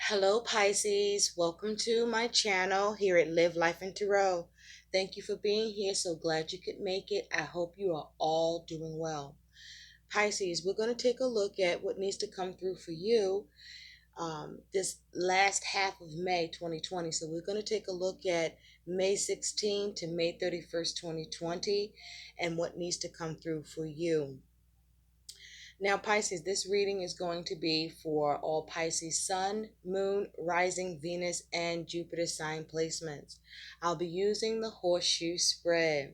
Hello, Pisces. Welcome to my channel here at Live Life in Tarot. Thank you for being here. So glad you could make it. I hope you are all doing well. Pisces, we're going to take a look at what needs to come through for you this last half of May 2020. So we're going to take a look at May 16 to May 31st, 2020, and what needs to come through for you. Now, Pisces, this reading is going to be for all Pisces Sun, Moon, Rising, Venus, and Jupiter sign placements. I'll be using the horseshoe spread.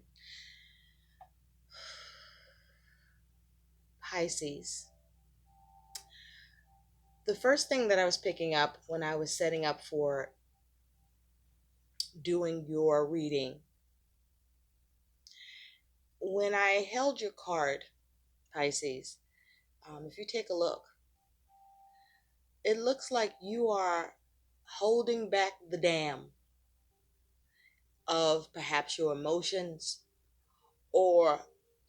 Pisces. The first thing that I was picking up when I was setting up for doing your reading, when I held your card, Pisces, if you take a look, it looks like you are holding back the dam of perhaps your emotions, or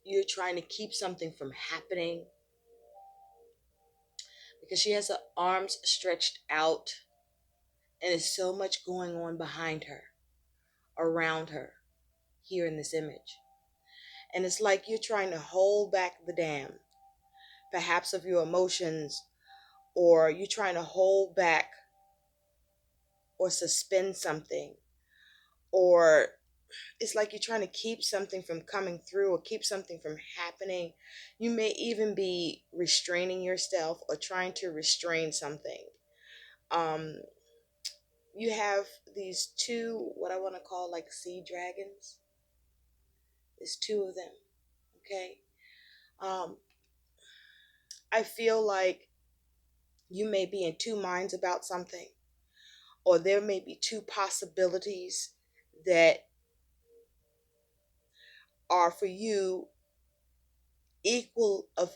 you're trying to keep something from happening, because she has her arms stretched out and there's so much going on behind her, around her, here in this image. And it's like you're trying to hold back the dam, perhaps of your emotions, or you're trying to hold back or suspend something, or it's like you're trying to keep something from coming through or keep something from happening. You may even be restraining yourself or trying to restrain something. Um, you have these two, what I want to call like sea dragons. There's two of them. Okay. Um, I feel like you may be in two minds about something, or there may be two possibilities that are for you equal of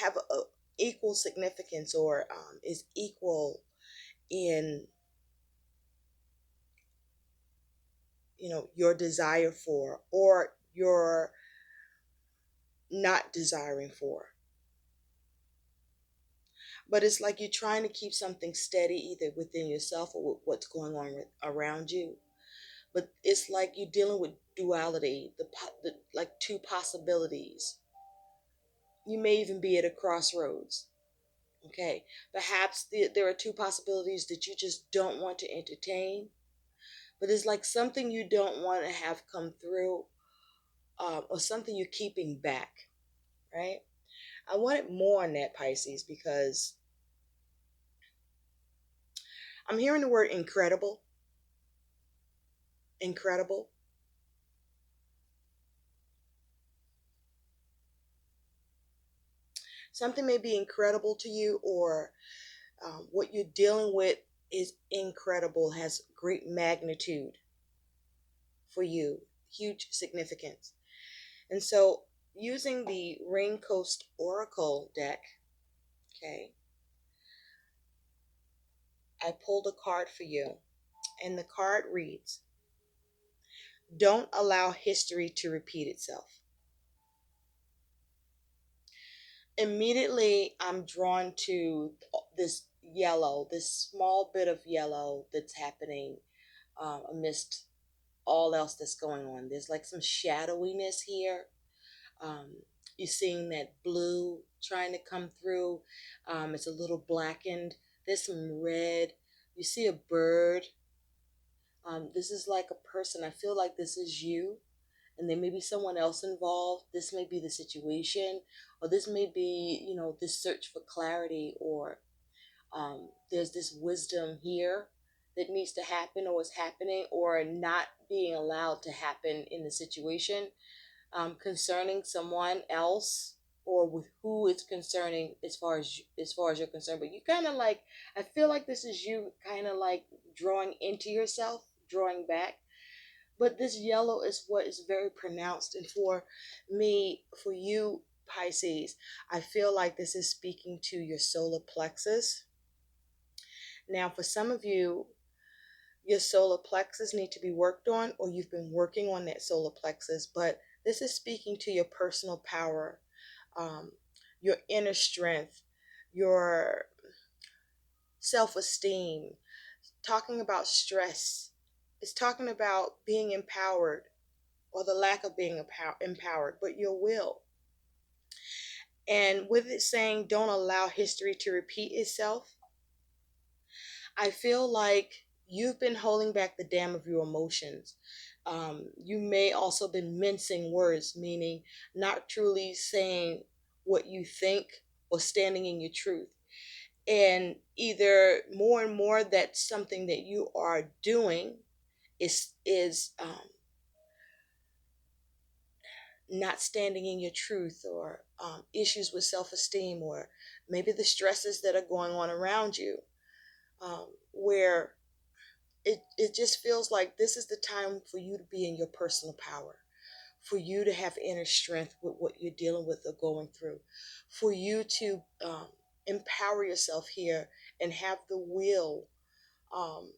have a equal significance, or is equal in your desire for, or your not desiring for. But it's like you're trying to keep something steady either within yourself or with what's going on around you. But it's like you're dealing with duality, the like two possibilities. You may even be at a crossroads. Okay, perhaps there are two possibilities that you just don't want to entertain, but it's like something you don't want to have come through, or something you're keeping back, right? I wanted more on that, Pisces, because I'm hearing the word incredible. Incredible. Something may be incredible to you, or what you're dealing with is incredible, has great magnitude for you, huge significance. And so, using the Rain Coast Oracle deck, okay, I pulled a card for you, and the card reads, "Don't allow history to repeat itself." Immediately, I'm drawn to this yellow, this small bit of yellow that's happening amidst all else that's going on. There's like some shadowiness here. Um, you're seeing that blue trying to come through. It's a little blackened. There's some red. You see a bird. This is like a person. I feel like this is you, and there may be someone else involved. This may be the situation, or this may be, this search for clarity, or there's this wisdom here that needs to happen, or is happening, or not being allowed to happen in the situation, concerning someone else, or with who it's concerning, as far as you're concerned. But you kind of like, I feel like this is you kind of like drawing into yourself, drawing back. But this yellow is what is very pronounced. And for me, for you, Pisces, I feel like this is speaking to your solar plexus. Now, for some of you, your solar plexus need to be worked on, or you've been working on that solar plexus, but this is speaking to your personal power, um, your inner strength, your self-esteem, talking about stress. It's talking about being empowered or the lack of being empowered, but your will. And with it saying, don't allow history to repeat itself, I feel like you've been holding back the dam of your emotions. You may also been mincing words, meaning not truly saying what you think or standing in your truth. And either more and more that's something that you are doing is not standing in your truth, or issues with self-esteem, or maybe the stresses that are going on around you, where it just feels like this is the time for you to be in your personal power, for you to have inner strength with what you're dealing with or going through, for you to empower yourself here and have the will, um,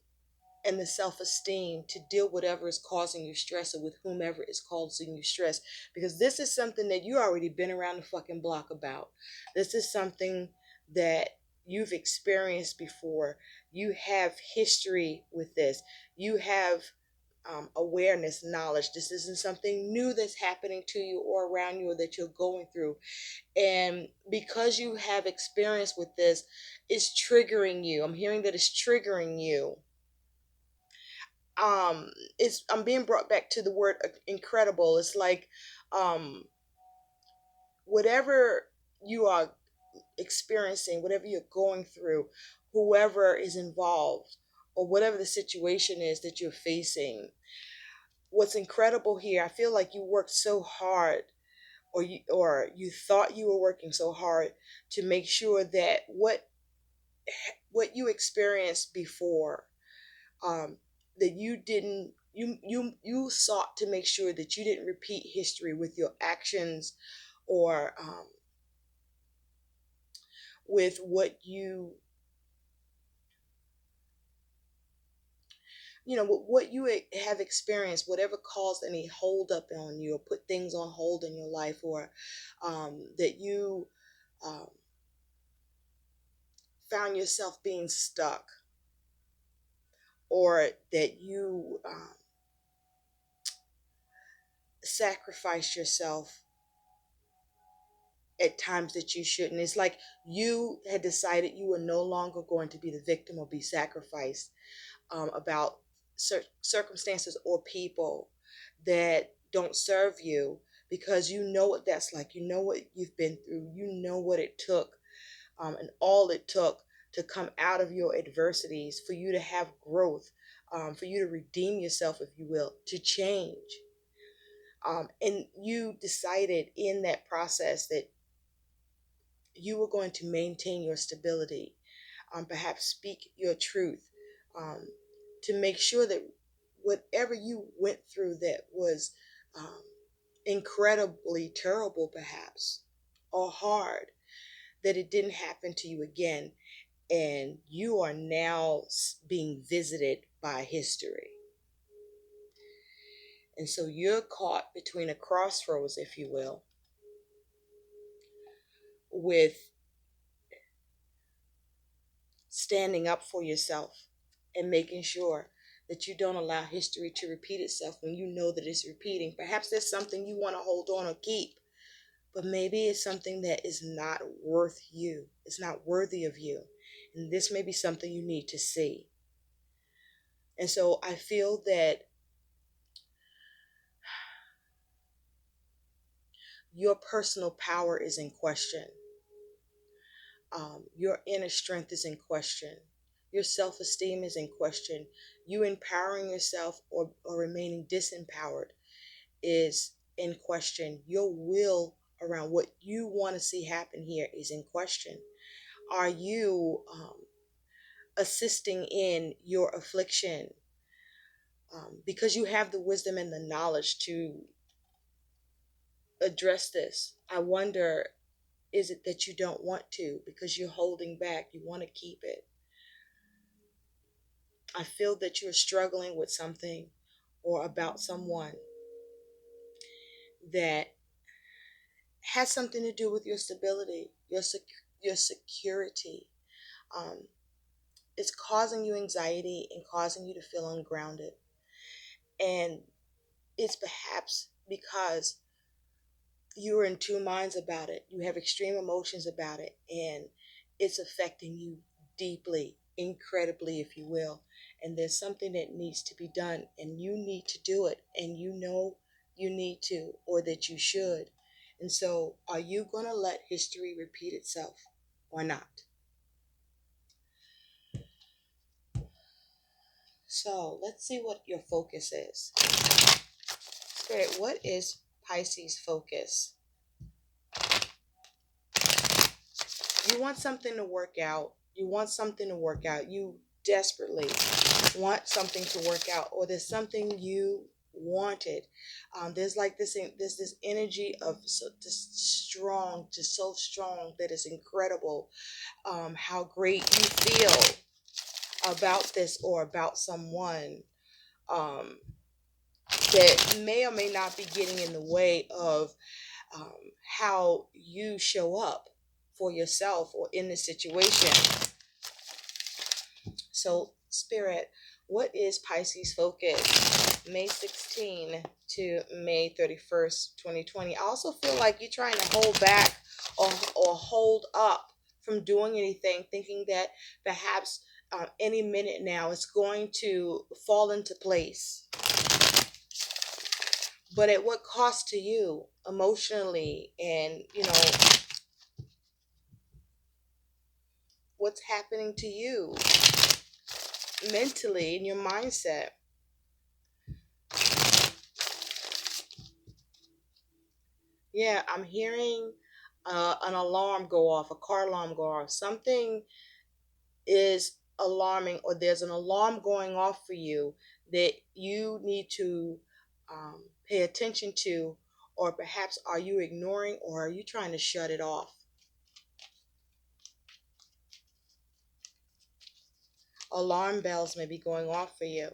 and the self-esteem to deal whatever is causing you stress, or with whomever is causing you stress, because this is something that you already been around the fucking block about. This is something that you've experienced before. You have history with this. You have awareness, knowledge. This isn't something new that's happening to you or around you or that you're going through. And because you have experience with this, it's triggering you. I'm hearing that it's triggering you. um it's I'm being brought back to the word incredible. It's like, um whatever you are experiencing, whatever you're going through, whoever is involved, or whatever the situation is that you're facing, what's incredible here, I feel like you worked so hard, or you thought you were working so hard to make sure that what you experienced before, um, that you sought to make sure that you didn't repeat history with your actions, or with what what you have experienced, whatever caused any hold up on you or put things on hold in your life, or that you um, found yourself being stuck, or that you sacrificed yourself at times that you shouldn't. It's like you had decided you were no longer going to be the victim or be sacrificed, about circumstances or people that don't serve you, because you know what that's like. You know what you've been through. You know what it took, and all it took to come out of your adversities, for you to have growth, for you to redeem yourself, if you will, to change. And you decided in that process that you were going to maintain your stability, perhaps speak your truth, um, to make sure that whatever you went through that was um, incredibly terrible, perhaps, or hard, that it didn't happen to you again. And you are now being visited by history. And so you're caught between a crossroads, if you will, with standing up for yourself and making sure that you don't allow history to repeat itself when you know that it's repeating. Perhaps there's something you want to hold on or keep, but maybe it's something that is not worth you. It's not worthy of you. And this may be something you need to see. And so I feel that your personal power is in question. Your inner strength is in question. Your self esteem is in question. You empowering yourself, or remaining disempowered, is in question. Your will around what you want to see happen here is in question. Are you assisting in your affliction, because you have the wisdom and the knowledge to address this? I wonder, is it that you don't want to because you're holding back? You want to keep it. I feel that you're struggling with something or about someone that has something to do with your stability, your security. Um, it's causing you anxiety and causing you to feel ungrounded. And it's perhaps because you're in two minds about it. You have extreme emotions about it, and it's affecting you deeply, incredibly, if you will. And there's something that needs to be done, and you need to do it, and you know you need to, or that you should. And so, are you going to let history repeat itself or not? So, let's see what your focus is. Spirit, what is Pisces' focus? You want something to work out. You want something to work out. You desperately want something to work out, or there's something you wanted. There's like there's this energy of just strong, just so strong that it's incredible. How great you feel about this or about someone. Um, that may or may not be getting in the way of um, how you show up for yourself or in the situation. So, Spirit, what is Pisces focus? May 16 to May 31st, 2020. I also feel like you're trying to hold back or hold up from doing anything, thinking that perhaps any minute now it's going to fall into place. But at what cost to you emotionally, and what's happening to you mentally in your mindset? Yeah, I'm hearing an alarm go off, a car alarm go off. Something is alarming, or there's an alarm going off for you that you need to pay attention to, or perhaps are you ignoring, or are you trying to shut it off? Alarm bells may be going off for you.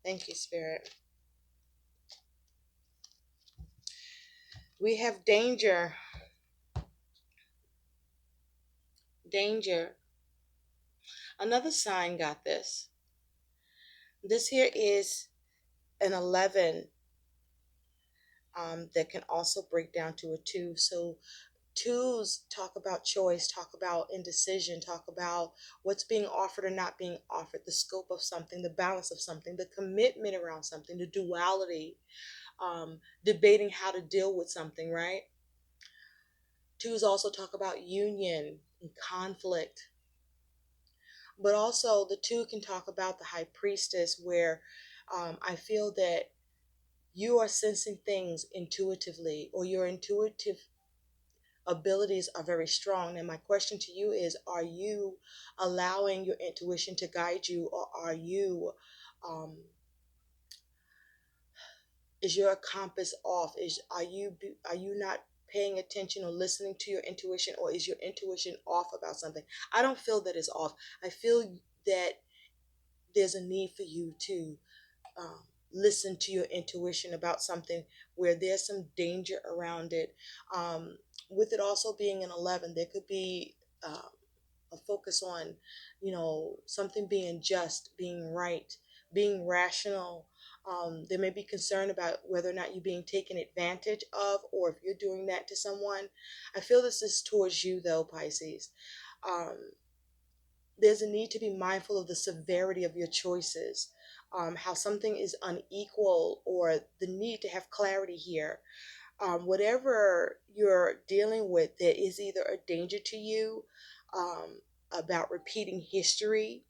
Thank you, Spirit. We have danger. Danger. Another sign got this. This here is an 11 that can also break down to a 2. So twos talk about choice, talk about indecision, talk about what's being offered or not being offered, the scope of something, the balance of something, the commitment around something, the duality, debating how to deal with something, right? Twos also talk about union and conflict. But also the two can talk about the high priestess, where I feel that you are sensing things intuitively, or your intuitive abilities are very strong. And my question to you is, are you allowing your intuition to guide you, or are you um, is your compass off? Are you not paying attention or listening to your intuition, or is your intuition off about something? I don't feel that it's off. I feel that there's a need for you to um, listen to your intuition about something where there's some danger around it. With it also being an 11, there could be a focus on, something being just, being right, being rational. There may be concern about whether or not you're being taken advantage of, or if you're doing that to someone. I feel this is towards you, though, Pisces. Um, there's a need to be mindful of the severity of your choices, how something is unequal, or the need to have clarity here. Whatever you're dealing with, there is either a danger to you about repeating history.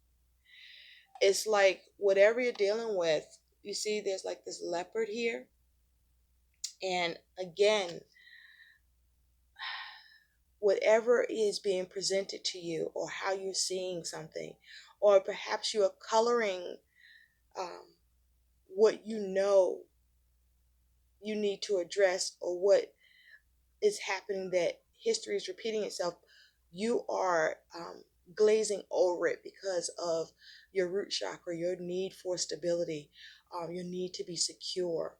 It's like whatever you're dealing with, you see, there's like this leopard here. And again, whatever is being presented to you, or how you're seeing something, or perhaps you are coloring um, what you know you need to address, or what is happening that history is repeating itself, you are glazing over it because of your root chakra, your need for stability, your need to be secure.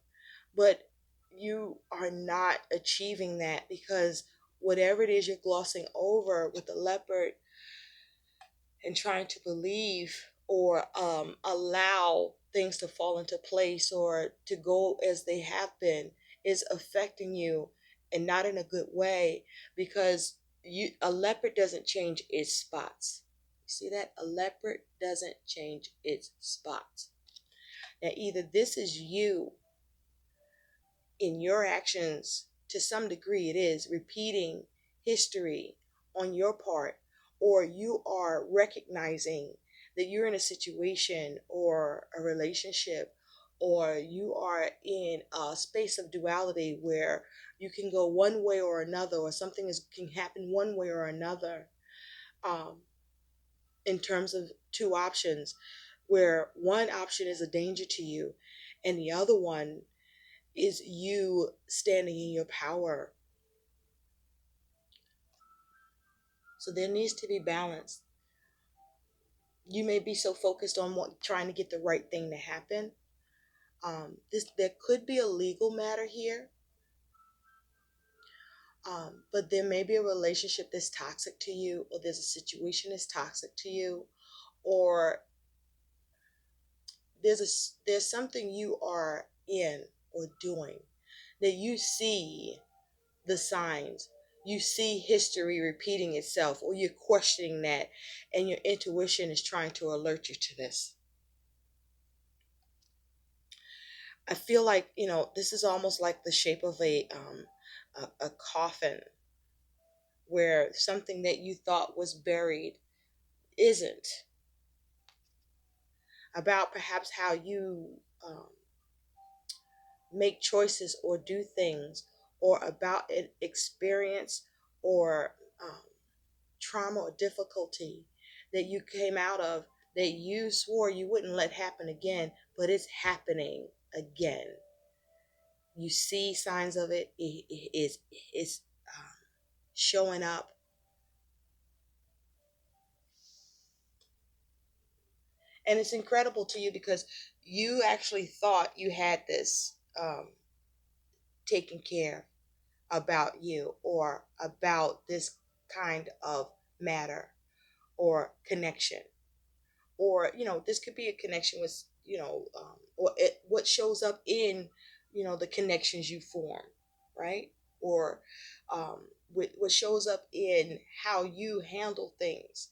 But you are not achieving that, because whatever it is you're glossing over with the leopard, and trying to believe or allow things to fall into place or to go as they have been is affecting you, and not in a good way, because a leopard doesn't change its spots. You see that? A leopard doesn't change its spots. Now, either this is you in your actions, to some degree it is repeating history on your part, or you are recognizing that you're in a situation or a relationship, or you are in a space of duality where you can go one way or another, or can happen one way or another, um, in terms of two options, where one option is a danger to you and the other one is you standing in your power. So there needs to be balance. You may be so focused on trying to get the right thing to happen. There could be a legal matter here, but there may be a relationship that's toxic to you, or there's a situation that's toxic to you, or there's something you are in or doing that you see the signs. You see history repeating itself, or you're questioning that, and your intuition is trying to alert you to this. I feel like, this is almost like the shape of a coffin, where something that you thought was buried isn't. About perhaps how you make choices or do things, or about an experience or trauma or difficulty that you came out of, that you swore you wouldn't let happen again, but it's happening again. You see signs of it. It's showing up. And it's incredible to you because you actually thought you had this taken care about you, or about this kind of matter or connection, or this could be a connection with what shows up in the connections you form, right? Or what shows up in how you handle things,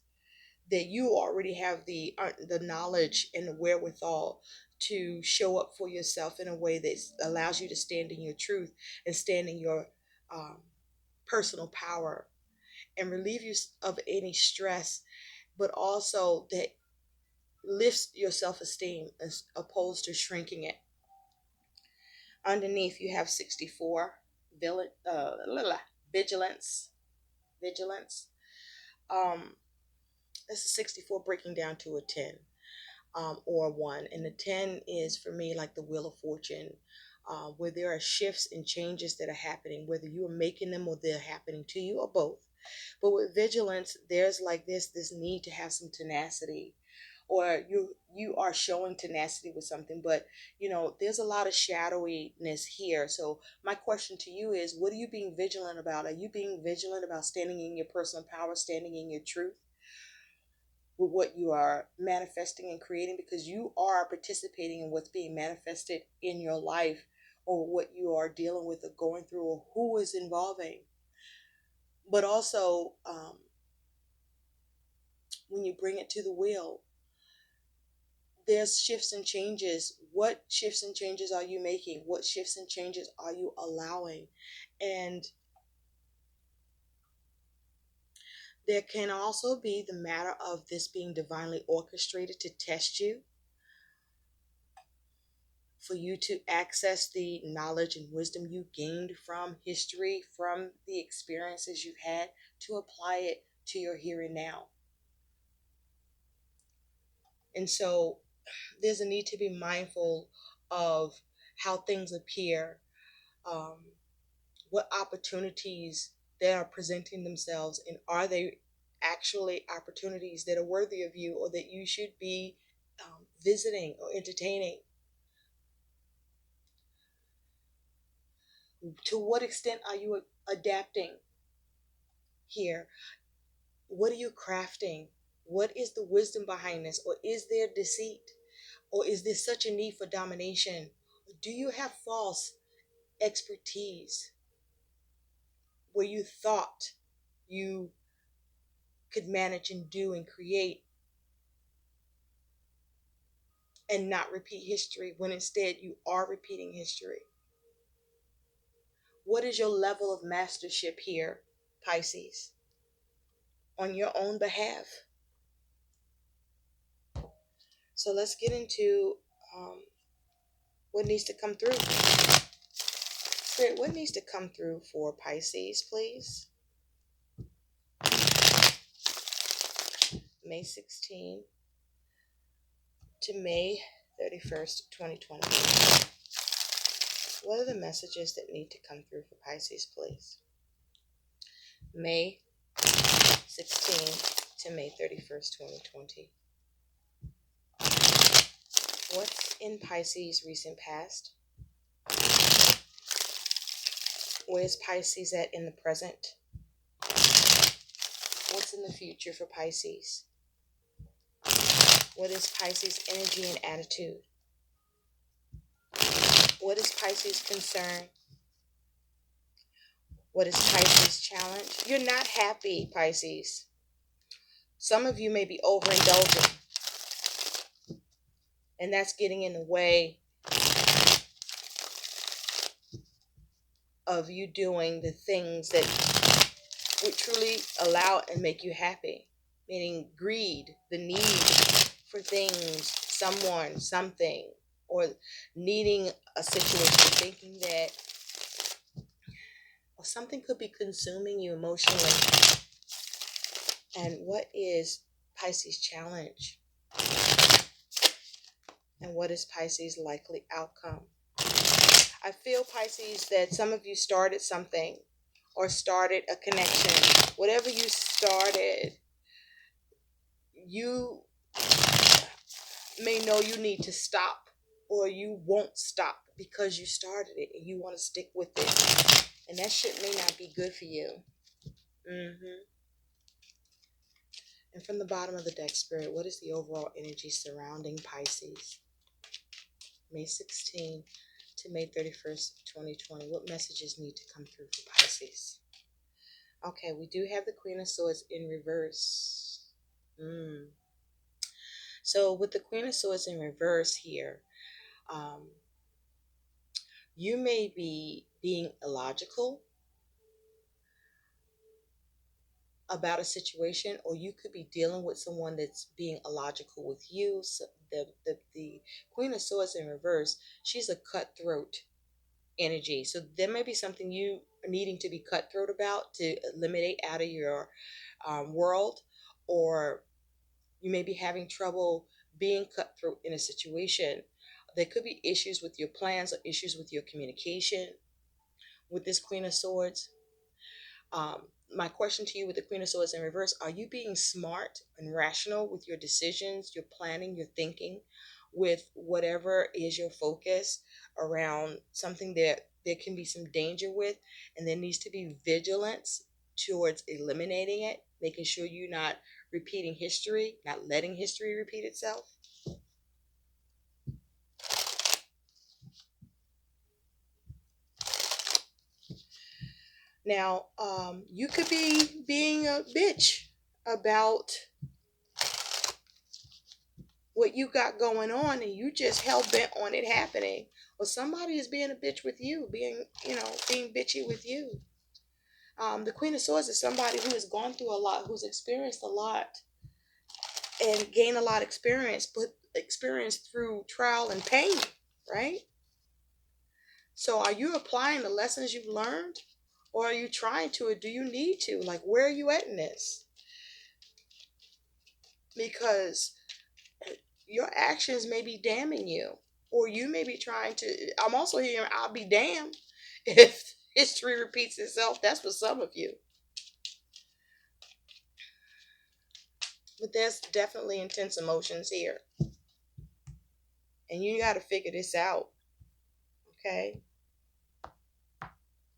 that you already have the knowledge and the wherewithal to show up for yourself in a way that allows you to stand in your truth and stand in your um, personal power, and relieve you of any stress, but also that lifts your self-esteem as opposed to shrinking it. Underneath you have 64, vigilance. Vigilance. Um, this is 64 breaking down to a 10, or a 1. And the 10 is for me like the wheel of fortune, where there are shifts and changes that are happening, whether you are making them or they're happening to you, or both. But with vigilance, there's like this need to have some tenacity, or you are showing tenacity with something, but there's a lot of shadowiness here. So my question to you is, what are you being vigilant about? Are you being vigilant about standing in your personal power, standing in your truth with what you are manifesting and creating, because you are participating in what's being manifested in your life, or what you are dealing with or going through, or who is involving. But also, when you bring it to the wheel, there's shifts and changes. What shifts and changes are you making? What shifts and changes are you allowing? And there can also be the matter of this being divinely orchestrated to test you, for you to access the knowledge and wisdom you gained from history, from the experiences you've had, to apply it to your here and now. And so there's a need to be mindful of how things appear, um, what opportunities that are presenting themselves, and are they actually opportunities that are worthy of you, or that you should be visiting or entertaining. To what extent are you adapting here? What are you crafting? What is the wisdom behind this? Or is there deceit? Or is there such a need for domination? Do you have false expertise where you thought you could manage and do and create and not repeat history when instead you are repeating history? What is your level of mastership here, Pisces, on your own behalf? So let's get into what needs to come through. Spirit, what needs to come through for Pisces, please? May 16 to May 31st, 2020. What are the messages that need to come through for Pisces, please? May 16 to May 31st, 2020. What's in Pisces' recent past? Where's Pisces at in the present? What's in the future for Pisces? What is Pisces' energy and attitude? What is Pisces' concern? What is Pisces' challenge? You're not happy, Pisces. Some of you may be overindulging, and that's getting in the way of you doing the things that would truly allow and make you happy. Meaning greed, the need for things, someone, something, or needing a situation, thinking that something could be consuming you emotionally. And what is Pisces' challenge? And what is Pisces' likely outcome? I feel, Pisces, that some of you started something or started a connection. Whatever you started, you may know you need to stop, or you won't stop because you started it and you want to stick with it. And that shit may not be good for you. And from the bottom of the deck, Spirit, what is the overall energy surrounding Pisces? May 16 to May 31st, 2020. What messages need to come through for Pisces? Okay, we do have the Queen of Swords in reverse. So with the Queen of Swords in reverse here, you may be being illogical about a situation, or you could be dealing with someone that's being illogical with you. So the Queen of Swords in reverse, she's a cutthroat energy. So there may be something you are needing to be cutthroat about to eliminate out of your world, or you may be having trouble being cutthroat in a situation. There could be issues with your plans or issues with your communication with this Queen of Swords. My question to you with the Queen of Swords in reverse, are you being smart and rational with your decisions, your planning, your thinking, with whatever is your focus around something that there can be some danger with, and there needs to be vigilance towards eliminating it, making sure you're not repeating history, not letting history repeat itself? Now, you could be being a bitch about what you got going on, and you just hell bent on it happening. Or somebody is being a bitch with you, being bitchy with you. The Queen of Swords is somebody who has gone through a lot, who's experienced a lot, and gained a lot of experience, but experienced through trial and pain, right? So are you applying the lessons you've learned? Or are you trying to, or do you need to? Like, where are you at in this? Because your actions may be damning you. Or you may be trying to, I'm also hearing, I'll be damned if history repeats itself. That's for some of you. But there's definitely intense emotions here. And you got to figure this out. Okay?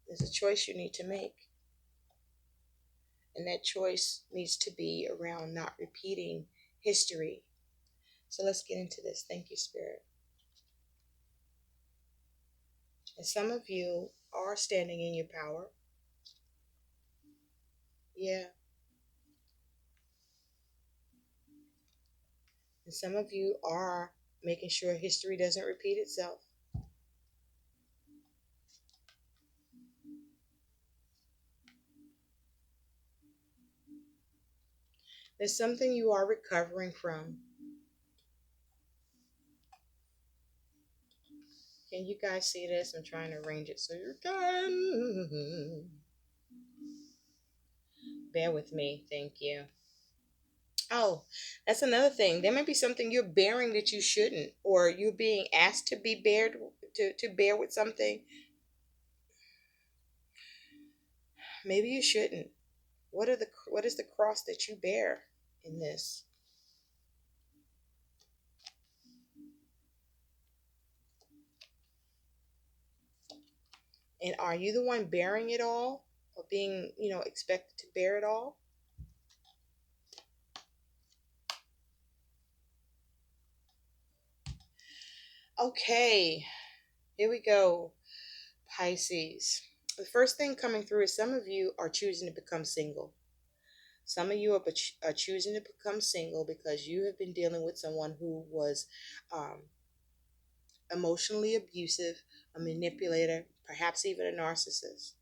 There's a choice you need to make. And that choice needs to be around not repeating history. So let's get into this. Thank you, Spirit. And some of you are standing in your power. Yeah. And some of you are making sure history doesn't repeat itself. There's something you are recovering from. Can you guys see this? I'm trying to arrange it so you can. Bear with me. Thank you. Oh, that's another thing. There may be something you're bearing that you shouldn't, or you're being asked to be bared to bear with something. Maybe you shouldn't. What is the cross that you bear in this? And are you the one bearing it all, or being, expected to bear it all? Okay, here we go, Pisces. The first thing coming through is some of you are choosing to become single. Some of you are choosing to become single because you have been dealing with someone who was um, emotionally abusive, a manipulator, perhaps even a narcissist.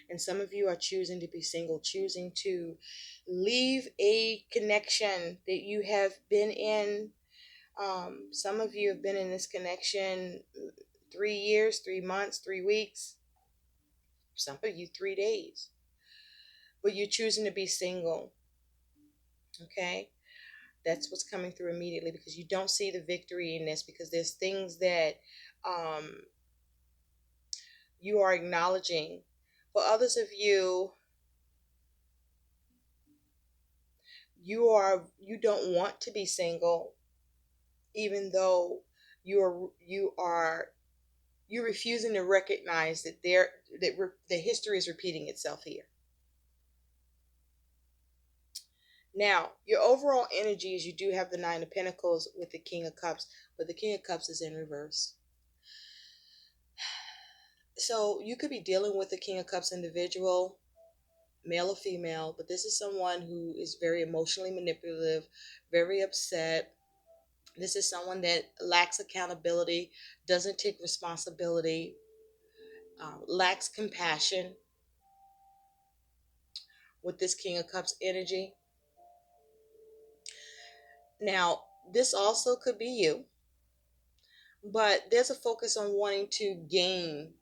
And some of you are choosing to be single, choosing to leave a connection that you have been in. Some of you have been in this connection 3 years, 3 months, 3 weeks, some of you 3 days. But you're choosing to be single. Okay? That's what's coming through immediately, because you don't see the victory in this, because there's things that um, you are acknowledging. For others of you, you don't want to be single, even though you're refusing to recognize that the history is repeating itself here. Now, your overall energy is you do have the Nine of Pentacles with the King of Cups, but the King of Cups is in reverse. So you could be dealing with the King of Cups individual, male or female, but this is someone who is very emotionally manipulative, very upset. This is someone that lacks accountability, doesn't take responsibility, lacks compassion with this King of Cups energy. Now, this also could be you, but there's a focus on wanting to gain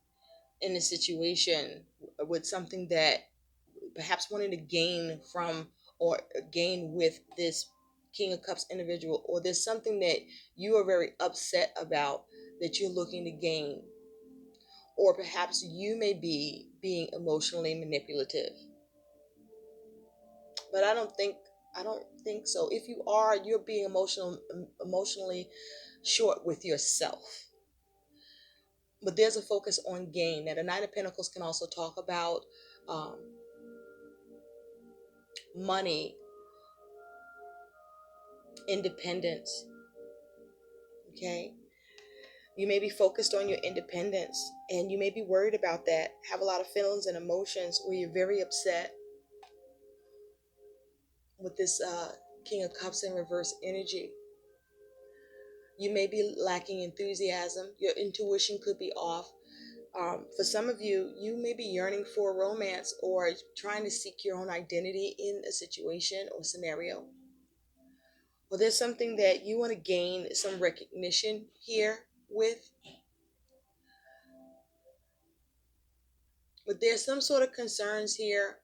in the situation with something that perhaps wanting to gain from or gain with this King of Cups individual, or there's something that you are very upset about that you're looking to gain, or perhaps you may be being emotionally manipulative. But I don't think so. If you are, you're being emotionally short with yourself. But there's a focus on gain. Now, the Nine of Pentacles can also talk about um, money, independence. Okay, you may be focused on your independence, and you may be worried about that. Have a lot of feelings and emotions where you're very upset with this King of Cups in reverse energy. You may be lacking enthusiasm. Your intuition could be off. For some of you, you may be yearning for romance or trying to seek your own identity in a situation or scenario. Well, there's something that you want to gain some recognition here with. But there's some sort of concerns here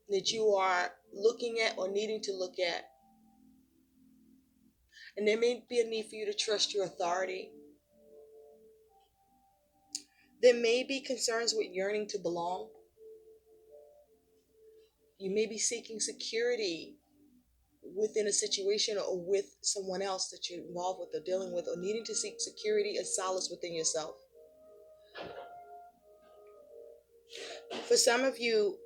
that you are looking at or needing to look at. And there may be a need for you to trust your authority. There may be concerns with yearning to belong. You may be seeking security within a situation or with someone else that you're involved with or dealing with, or needing to seek security and solace within yourself. For some of you,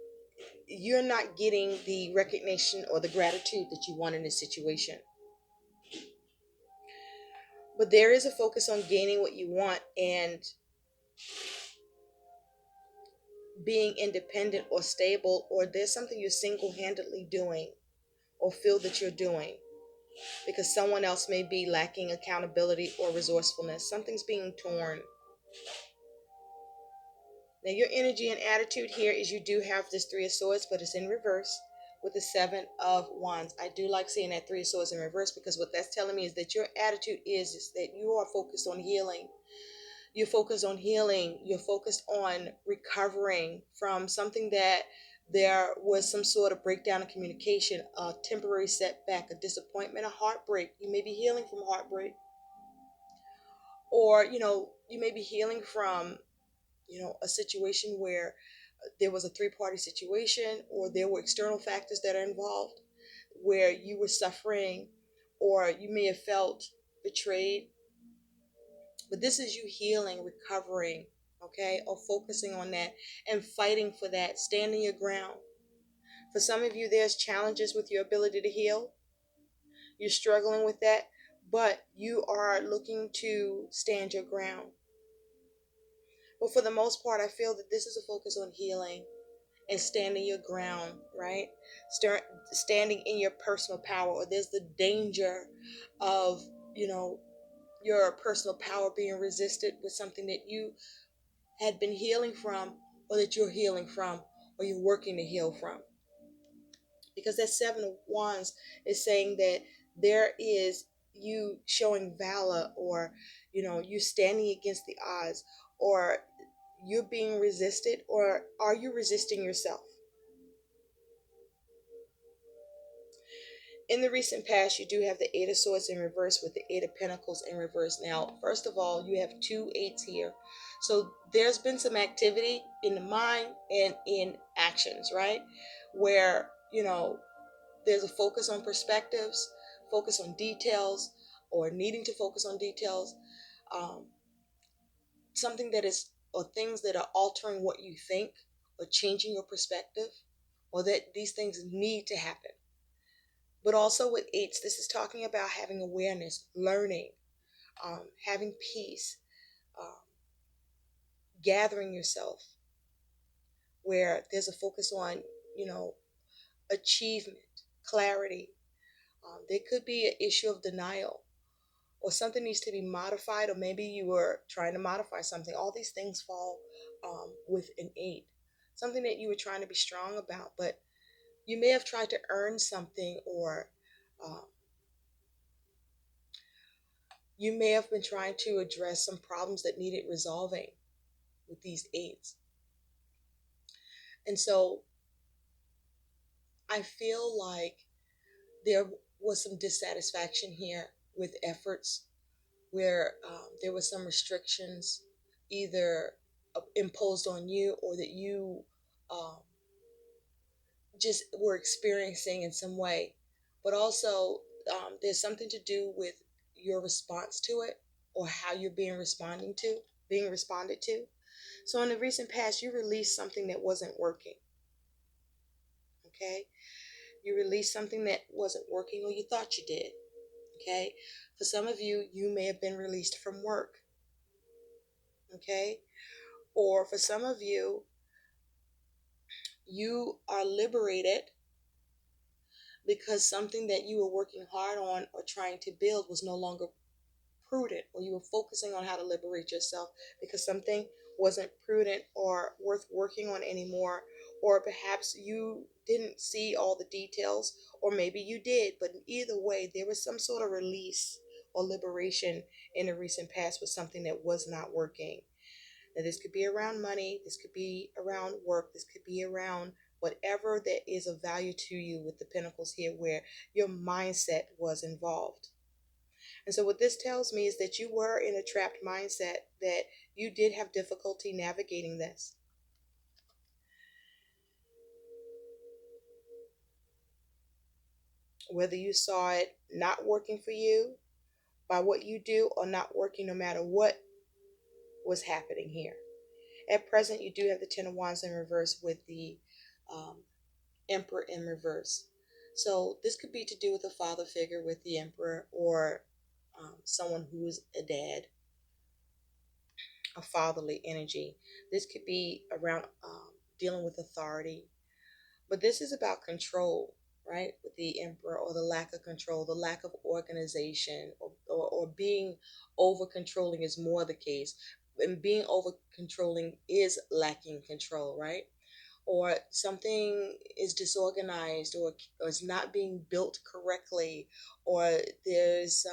you're not getting the recognition or the gratitude that you want in this situation. But there is a focus on gaining what you want and being independent or stable, or there's something you're single-handedly doing or feel that you're doing because someone else may be lacking accountability or resourcefulness. Something's being torn. Now, your energy and attitude here is you do have this Three of Swords, but it's in reverse with the Seven of Wands. I do like seeing that Three of Swords in reverse because what that's telling me is that your attitude is that you are focused on healing. You're focused on healing. You're focused on recovering from something that there was some sort of breakdown in communication, a temporary setback, a disappointment, a heartbreak. You may be healing from heartbreak. Or, you may be healing from, a situation where there was a three-party situation or there were external factors that are involved where you were suffering or you may have felt betrayed. But this is you healing, recovering, okay, or focusing on that and fighting for that, standing your ground. For some of you, there's challenges with your ability to heal. You're struggling with that, but you are looking to stand your ground. But for the most part, I feel that this is a focus on healing and standing your ground, right? Standing in your personal power, or there's the danger of, your personal power being resisted with something that you had been healing from, or that you're healing from, or you're working to heal from. Because that Seven of Wands is saying that there is you showing valor, or you standing against the odds, or you're being resisted, or are you resisting yourself? In the recent past, you do have the Eight of Swords in reverse with the Eight of Pentacles in reverse. Now, first of all, you have two eights here. So there's been some activity in the mind and in actions, right? Where, there's a focus on perspectives, focus on details, or needing to focus on details. Um, something that is, or things that are altering what you think or changing your perspective, or that these things need to happen. But also with eights, this is talking about having awareness, learning, having peace, um, gathering yourself, where there's a focus on, achievement, clarity. There could be an issue of denial, or something needs to be modified, or maybe you were trying to modify something. All these things fall with an eight. Something that you were trying to be strong about, but you may have tried to earn something, or um, you may have been trying to address some problems that needed resolving with these eights. And so I feel like there was some dissatisfaction here with efforts where there were some restrictions either imposed on you, or that you um, just were experiencing in some way. But also, there's something to do with your response to it, or how you're being responded to. So in the recent past, you released something that wasn't working. Okay? You released something that wasn't working, or you thought you did. Okay? For some of you, you may have been released from work. Okay? Or for some of you, you are liberated because something that you were working hard on or trying to build was no longer prudent, or you were focusing on how to liberate yourself because something wasn't prudent or worth working on anymore, or perhaps you didn't see all the details, or maybe you did, but either way, there was some sort of release or liberation in the recent past with something that was not working. Now, this could be around money, this could be around work, this could be around whatever that is of value to you with the pentacles here, where your mindset was involved. And so what this tells me is that you were in a trapped mindset, that you did have difficulty navigating this. Whether you saw it not working for you by what you do, or not working no matter what was happening here. At present, you do have the Ten of Wands in reverse with the um, Emperor in reverse. So this could be to do with a father figure with the Emperor, or someone who is a dad, a fatherly energy. This could be around dealing with authority. But this is about control, right? With the Emperor, or the lack of control, the lack of organization, or being over controlling is more the case. And being over controlling is lacking control, right? Or something is disorganized, or is not being built correctly, or there's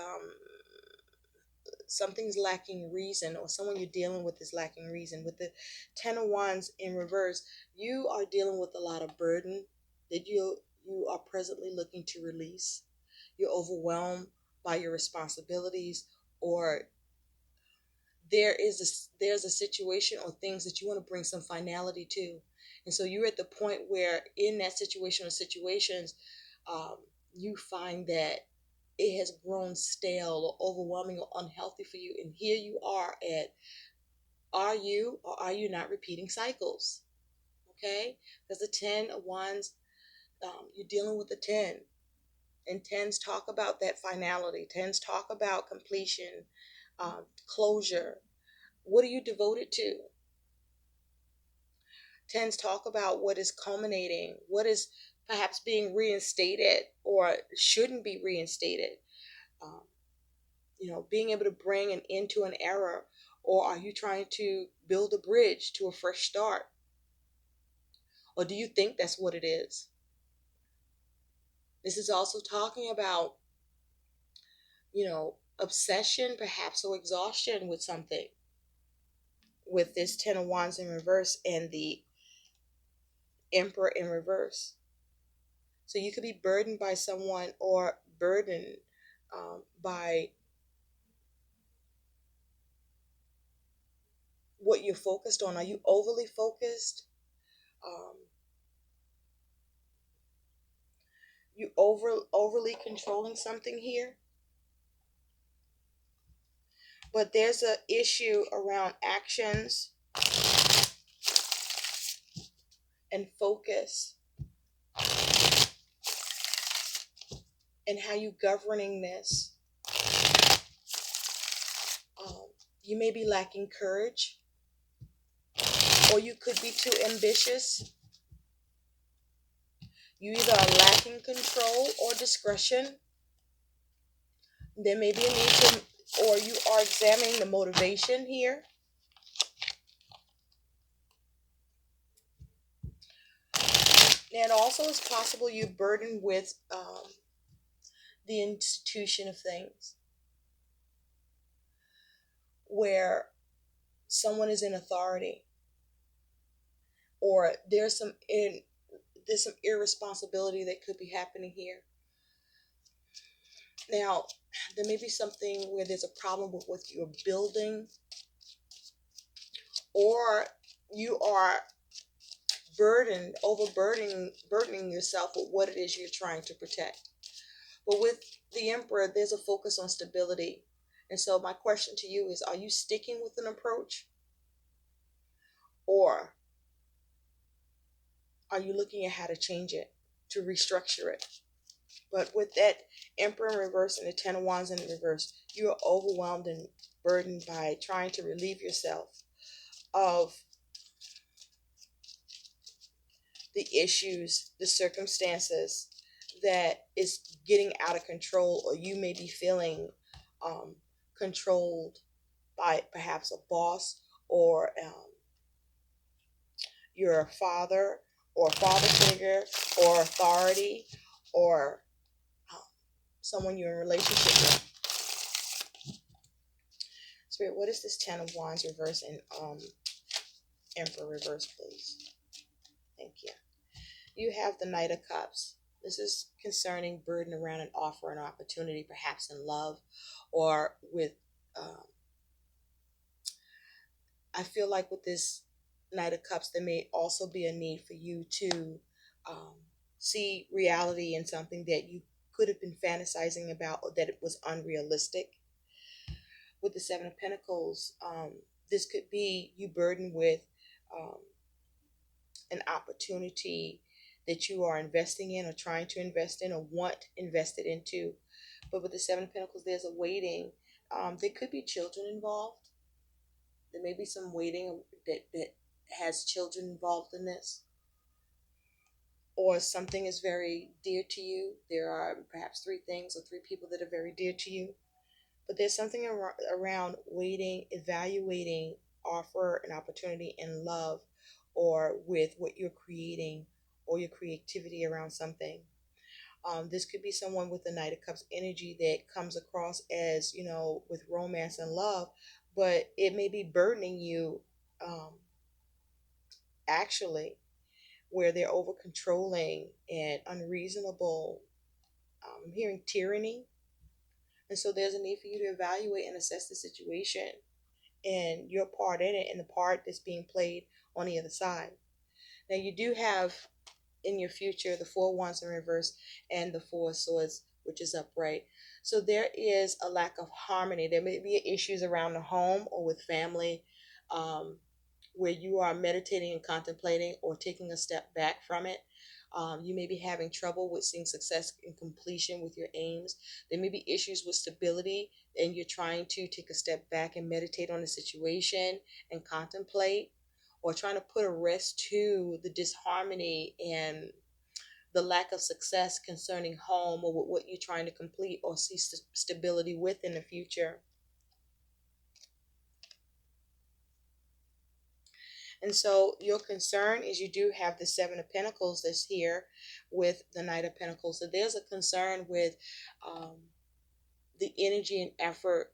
something's lacking reason, or someone you're dealing with is lacking reason. With the Ten of Wands in reverse, you are dealing with a lot of burden that you are presently looking to release. You're overwhelmed by your responsibilities, or there's a situation or things that you want to bring some finality to. And so you're at the point where in that situation or situations, um, you find that it has grown stale or overwhelming or unhealthy for you. And here you are at, are you or are you not repeating cycles? Okay? Because the 10 of Wands, you're dealing with the 10. And tens talk about that finality. Tens talk about completion, closure. What are you devoted to? Tens talk about what is culminating, what is perhaps being reinstated or shouldn't be reinstated. Um, being able to bring an end to an error, or are you trying to build a bridge to a fresh start? Or do you think that's what it is? This is also talking about, obsession perhaps, or exhaustion with something, with this Ten of Wands in reverse and the Emperor in reverse. So you could be burdened by someone, or burdened by what you're focused on. Are you overly focused? Um, you overly controlling something here? But there's an issue around actions and focus, and how you governing this. Um, you may be lacking courage, or you could be too ambitious. You either are lacking control or discretion. There may be a need to, or you are examining the motivation here. And also it's possible you're burdened with the institution of things, where someone is in authority, or there's some irresponsibility that could be happening here. Now, there may be something where there's a problem with what you're building, or you are burdening yourself with what it is you're trying to protect. But with the Emperor, there's a focus on stability. And so my question to you is, are you sticking with an approach, or are you looking at how to change it, to restructure it? But with that Emperor in reverse and the Ten of Wands in reverse, you are overwhelmed and burdened by trying to relieve yourself of the issues, the circumstances that is getting out of control, or you may be feeling controlled by perhaps a boss, or your father, or father figure, or authority, or someone you're in a relationship with. Spirit, what is this Ten of Wands reverse and Emperor reverse, please? Thank you. You have the Knight of Cups. This is concerning burden around an offer, an opportunity, perhaps in love, or with, I feel like with this Knight of Cups, there may also be a need for you to um, see reality in something that you could have been fantasizing about, or that it was unrealistic. With the Seven of Pentacles, this could be you burdened with um, an opportunity that you are investing in or trying to invest in or want invested into. But with the Seven of Pentacles, there's a waiting. There could be children involved. There may be some waiting that has children involved in this, or something is very dear to you. There are perhaps three things or three people that are very dear to you. But there's something around waiting, evaluating, offer an opportunity in love or with what you're creating or your creativity around something. This could be someone with the Knight of Cups energy that comes across as, with romance and love, but it may be burdening you, um, actually, where they're over controlling and unreasonable. I'm hearing tyranny. And so there's a need for you to evaluate and assess the situation and your part in it and the part that's being played on the other side. Now, you do have in your future the Four Wands in reverse and the Four Swords, which is upright. So there is a lack of harmony. There may be issues around the home or with family, um, where you are meditating and contemplating or taking a step back from it. You may be having trouble with seeing success and completion with your aims. There may be issues with stability, and you're trying to take a step back and meditate on the situation and contemplate, or trying to put a rest to the disharmony and the lack of success concerning home or what you're trying to complete or see stability with in the future. And so your concern is you do have the Seven of Pentacles that's here with the Knight of Pentacles. So there's a concern with um, the energy and effort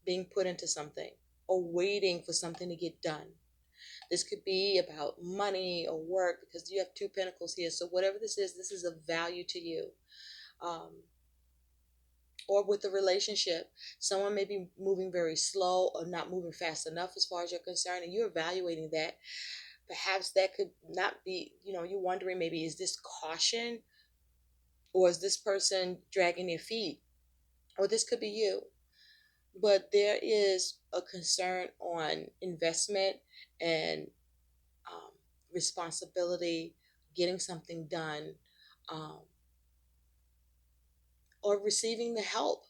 being put into something or waiting for something to get done. This could be about money or work because you have two pentacles here. So whatever this is of value to you. Um, or with the relationship, someone may be moving very slow or not moving fast enough as far as you're concerned, and you're evaluating that. Perhaps that could not be, you're wondering, maybe is this caution, or is this person dragging their feet, or this could be you. But there is a concern on investment and um, responsibility, getting something done, um, or receiving the help,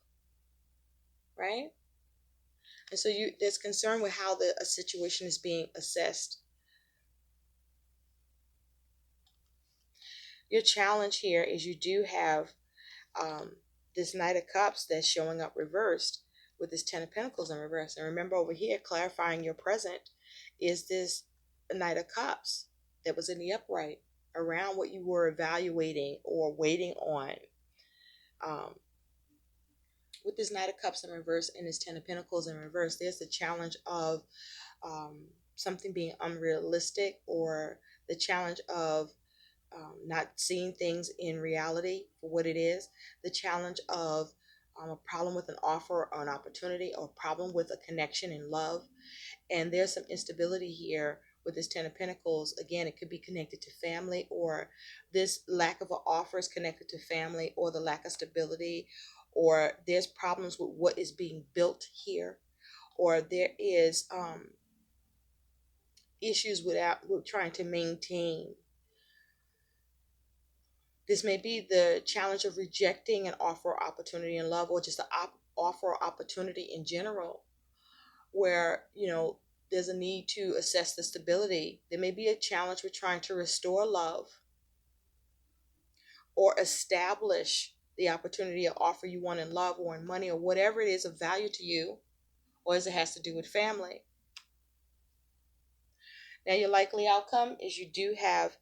right? And so there's concern with how a situation is being assessed. Your challenge here is you do have um, this Knight of Cups that's showing up reversed with this Ten of Pentacles in reverse. And remember, over here, clarifying your present, is this Knight of Cups that was in the upright around what you were evaluating or waiting on. Um, with this Knight of Cups in reverse and this Ten of Pentacles in reverse, there's the challenge of um, something being unrealistic, or the challenge of not seeing things in reality for what it is, the challenge of a problem with an offer or an opportunity, or a problem with a connection in love. And there's some instability here with this Ten of Pentacles. Again, it could be connected to family, or this lack of an offer is connected to family, or the lack of stability, or there's problems with what is being built here, or there is issues with trying to maintain. This may be the challenge of rejecting an offer or opportunity in love, or just an offer or opportunity in general, where, there's a need to assess the stability. There may be a challenge with trying to restore love or establish the opportunity or offer you want in love or in money or whatever it is of value to you, or as it has to do with family. Now, your likely outcome is you do have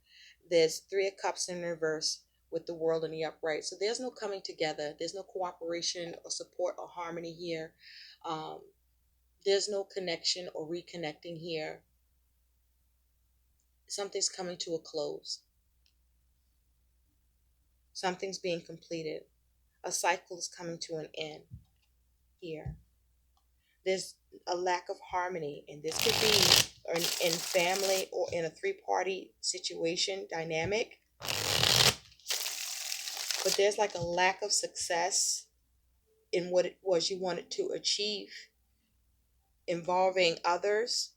this Three of Cups in reverse with the World in the upright. So there's no coming together. There's no cooperation or support or harmony here. Um, there's no connection or reconnecting here. Something's coming to a close. Something's being completed. A cycle is coming to an end here. There's a lack of harmony, and this could be in family or in a three-party situation dynamic. But there's like a lack of success in what it was you wanted to achieve involving others.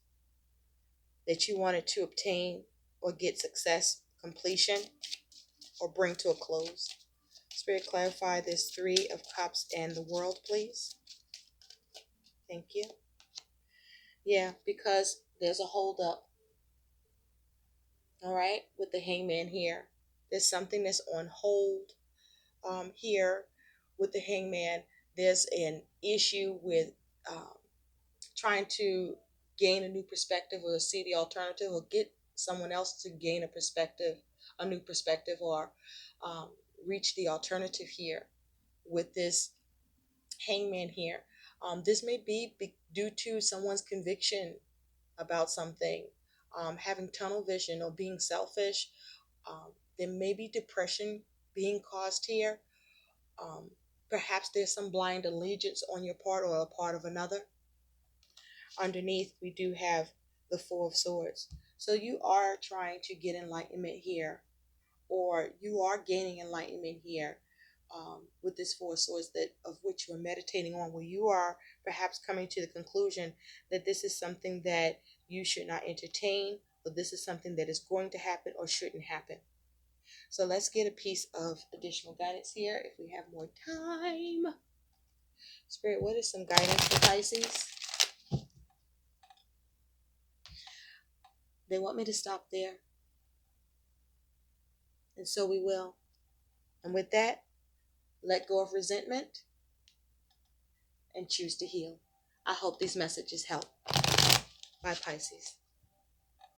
that you wanted to obtain or get success, completion, or bring to a close. Spirit, clarify this Three of Cups and the World, please. Thank you. Yeah, because there's a holdup, all right, with the Hangman here. There's something that's on hold here with the Hangman. There's an issue with um, trying to gain a new perspective or see the alternative or get someone else to gain a perspective, a new perspective, or um, reach the alternative here with this Hangman here. This may be due to someone's conviction about something, having tunnel vision or being selfish. There may be depression being caused here. Um, Perhaps there's some blind allegiance on your part or a part of another. Underneath, we do have the Four of Swords. So you are trying to get enlightenment here, or you are gaining enlightenment here with this Four of Swords that of which you are meditating on, where you are perhaps coming to the conclusion that this is something that you should not entertain, or this is something that is going to happen or shouldn't happen. So let's get a piece of additional guidance here if we have more time. Spirit, what is some guidance for Pisces? They want me to stop there, and so we will. And with that, let go of resentment and choose to heal. I hope these messages help. Bye, Pisces.